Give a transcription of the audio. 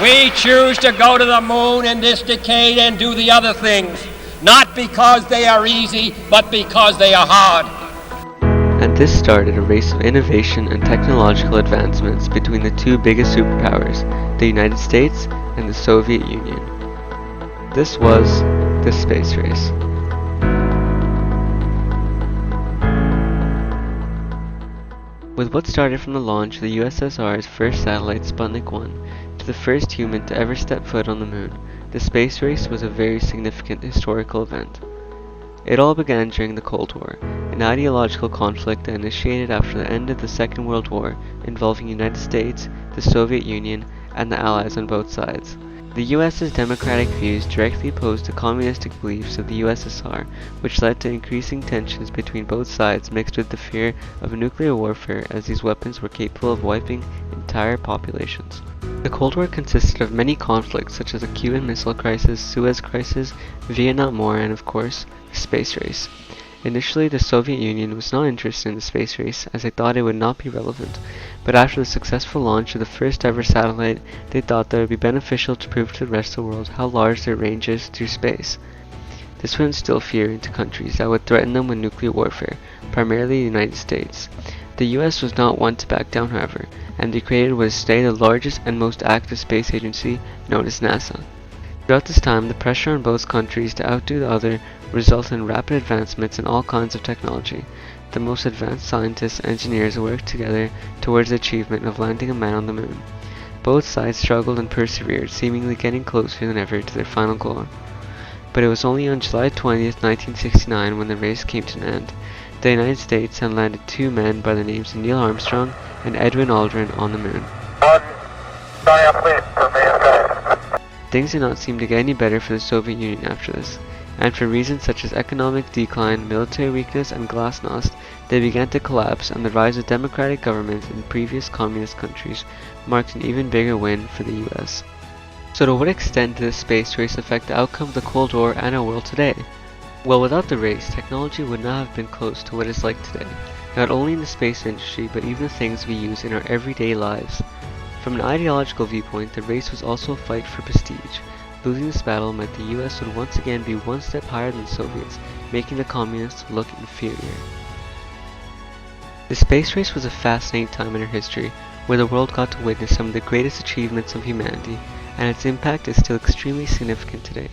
We choose to go to the moon in this decade and do the other things, not because they are easy, but because they are hard. And this started a race of innovation and technological advancements between the two biggest superpowers, the United States and the Soviet Union. This was the space race. With what started from the launch of the USSR's first satellite Sputnik 1 to the first human to ever step foot on the moon, the space race was a very significant historical event. It all began during the Cold War, an ideological conflict that initiated after the end of the Second World War involving the United States, the Soviet Union, and the Allies on both sides. The US's democratic views directly opposed the communistic beliefs of the USSR, which led to increasing tensions between both sides mixed with the fear of nuclear warfare, as these weapons were capable of wiping entire populations. The Cold War consisted of many conflicts such as the Cuban Missile Crisis, Suez Crisis, Vietnam War, and of course, the space race. Initially, the Soviet Union was not interested in the space race as they thought it would not be relevant, but after the successful launch of the first ever satellite, they thought that it would be beneficial to prove to the rest of the world how large their range is through space. This would instill fear into countries that would threaten them with nuclear warfare, primarily the United States. The US was not one to back down, however, and they created what is today the largest and most active space agency, known as NASA. Throughout this time, the pressure on both countries to outdo the other resulted in rapid advancements in all kinds of technology. The most advanced scientists and engineers worked together towards the achievement of landing a man on the moon. Both sides struggled and persevered, seemingly getting closer than ever to their final goal. But it was only on July 20th, 1969 when the race came to an end. The United States had landed two men by the names of Neil Armstrong and Edwin Aldrin on the moon. Things did not seem to get any better for the Soviet Union after this, and for reasons such as economic decline, military weakness, and glasnost, they began to collapse, and the rise of democratic governments in previous communist countries marked an even bigger win for the US. So to what extent did the space race affect the outcome of the Cold War and our world today? Well, without the race, technology would not have been close to what it's like today, not only in the space industry, but even the things we use in our everyday lives. From an ideological viewpoint, the race was also a fight for prestige. Losing this battle meant the US would once again be one step higher than the Soviets, making the communists look inferior. The space race was a fascinating time in our history, where the world got to witness some of the greatest achievements of humanity, and its impact is still extremely significant today.